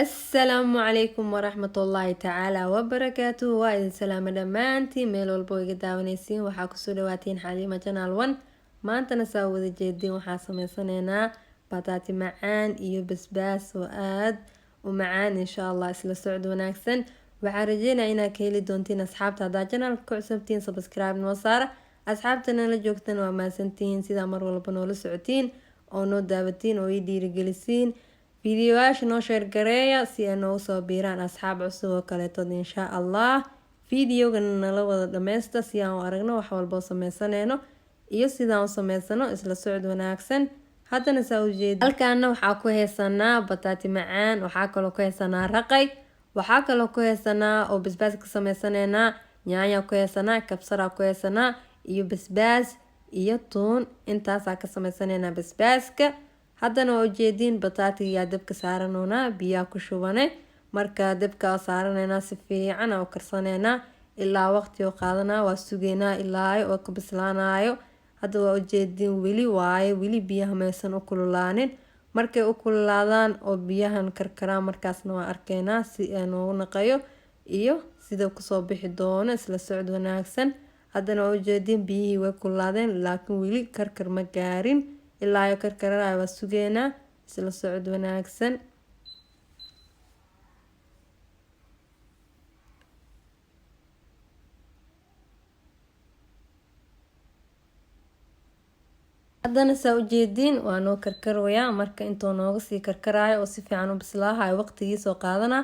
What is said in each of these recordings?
السلام عليكم ورحمة الله تعالى وبركاته. وإذن سلام دمانتي ميل والبو iga daawanaysiin waxaa kusoo dhawaatiin Xaliima Channel 1. maantana saa wada jeedin waxaa sameysanaynaa bataati macaan iyo basbaas oo aad u macaan insha Allah isla socod wanaagsan. waxaan rajeynayaa inaad ka heli doontiin asxaabta haddaa channelka ku cusubtiin subscribe noo saara. asxaabtana la joogtan waa mahadsantihiin sida mar walba noola socotiin oo noo daawatiin oo ii dhiirigelisiin fiidiyoyaasha noo sheer gareeya si ay noogu soo biiraan asxaab cusub oo kaleetood insha Allah. fiidiyogan nala wada dhameysta si aan u aragno wax walba oo sameysanayno iyo sidaan u sameysano isla socod wanaagsan. haddana saa u jeedin halkaana waxaa ku haysanaa bataati macaan, waxaa kaloo ku haysanaa raqay, waxaa kaloo ku haysanaa oo basbaas ka sameysanaynaa, yaanya ku haysanaa, kabsara ku haysanaa iyo basbaas iyo tuun. intaasaa ka sameysanaynaa basbaaska. haddana waa ujeediin bataatiga dabka saaranoonaa biyaa ku shubane. marka dabka saaranaynaa si fiican oo karsanaynaa ilaa waqti oo qaadanaa waa sugeynaa ilaa oo ka bislaanayo. hadda waa ujeediin weli biyaha maysan u kululaanin. markay u kululaadaan oo biyahan karkaraan markaasna waa arkaynaa si aan ugu naqayo iyo sida kusoo bixi doono isla socod wanaagsan. haddana waa ujeediin biyihii way kululaadeen laakiin weli karkar ma gaarin. ilaa ay karkaranayo waa sugeynaa isla socod wanaagsan. haddana saa ujeediin waa noo karkarwayaa. marka intoo nooga sii karkaraayo oo si fiican u bislaahayo waqtigiisoo qaadanaa.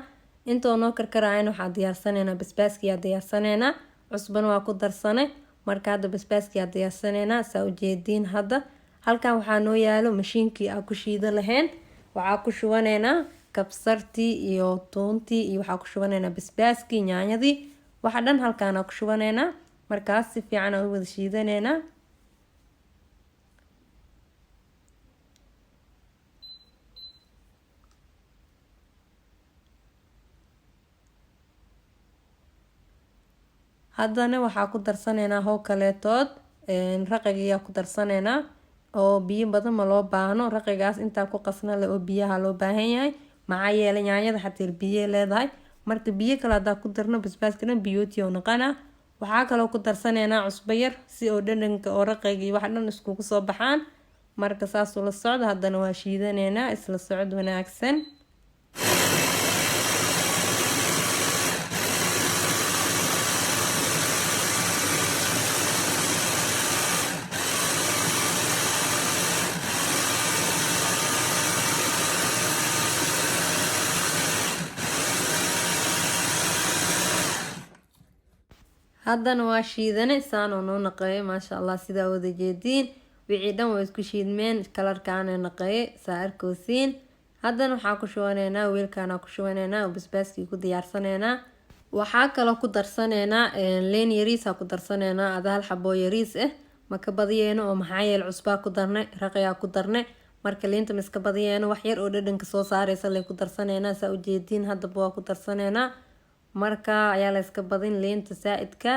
intoo noo karkaraayana waxaa diyaarsanaynaa basbaaskiyaa diyaarsanaynaa, cusbana waa ku darsanay. marka hadda basbaaskiyaa diyaarsanaynaa saa ujeediin. hadda halkan waxaa noo yaalo mashiinkii aan ku shiidan lahayn. waxaa ku shubanaynaa kabsartii iyo tuuntii iyo waxaa ku shubanaynaa basbaaskii, yaanyadii, waxa dhan halkaana ku shubanaynaa. markaas si fiican aan u wada shiidanaynaa. haddana waxaa ku darsanaynaa how kaleetood raqayga ku darsanaynaa oo biyo badan ma loo baahno. raqaygaas intaa ku qasna leh oo biyaha loo baahan yahay maxaa yeelay yaanyada xataa biyo leedahay. marka biyo kale hadaa ku darno basbaaskana biyooti oo noqona. waxaa kaloo ku darsanaynaa cusbo yar si oo dhadhanka oo raqayga iyo wax dhan iskugu soo baxaan. marka saas ula socdo. haddana waa shiidanaynaa isla socod wanaagsan. haddana waa shiidane saan oo noo naqeeyo maasha Allah sidaa wada jeediin. wixii dhan waa isku shiidmeen kalarkaana naqeeye saa arkoosiin. haddana waxaa ku shubanaynaa weelkaana ku shubanaynaa oo basbaaskii ku diyaarsanaynaa. waxaa kaloo ku darsanaynaa leen yariis ku darsanaynaa ada hal xaboo yariis ma ka badiyeeno oo maxaa yeelay cusbaa ku darnay, raqayaa ku darnay. marka liinta ma iska badiyeeno wax yar oo dhadhanka soo saaraysa leen ku darsanaynaa saa ujeediin. haddaba waa ku darsanaynaa marka ayaa la iska badin liinta saaidka.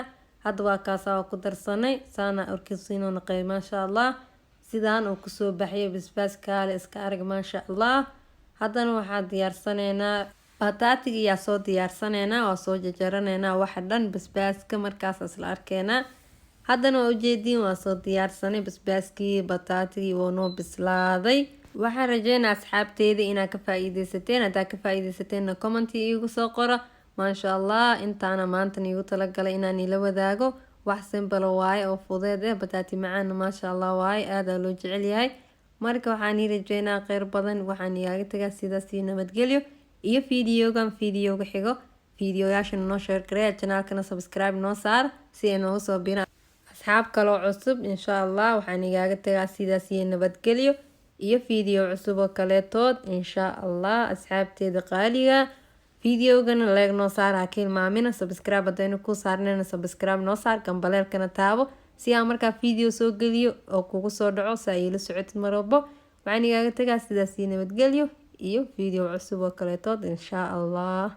hadda waa kaasaa ku darsanay saana orkisiinoo naqay maasha Allah. sidaan oo kusoo baxay basbaaskaale iska arag maasha Allah. haddana waxaa diyaarsanaynaa bataatiga yaa soo diyaarsanaynaa waa soo jajaranaynaa waxa dhan basbaaska markaas isla arkaynaa. haddana waa ujeediin waa soo diyaarsanay basbaaskii bataatigii waa noo bislaaday. waxaan rajeynaa asxaabteeda inaad ka faa'iideysateen. haddaa ka faa'iideysateena commenti iigu soo qora maasha Allah. intaana maanta iigu talagalay inaan ila wadaago wax simple waaye oo fudeed bataati macaan maasha Allah waaye aad loo jecel yahay. marka waxaan rajeynaa kheyr badan. waxaan iiga tagaa sidaas iyo nabadgelyo iyo fiidiyowga xigo. fiidiyoyaasha noo share gareeya channelkana subscribe noo saar si ay noogu soo biiraan asxaab kaloo cusub insha Allah. waxaan iiga tagaa sidaas iyo nabadgelyo iyo fiidiyow cusub oo kaleetood insha Allah. asxaabteeda qaaliga fiidiyowgana leeg noo saar ha ka hilmaamina. subscribe haddaynu ku saarnayna subscribe noo saar, gambaleelkana taabo si aan markaa fiidiyo soo geliyo oo kugu soo dhaco saa iila socotid mar walbo. waxaan igaaga tagaa sidaas iyo nabadgelyo iyo fiidiyow cusub oo kaleetood insha Allah.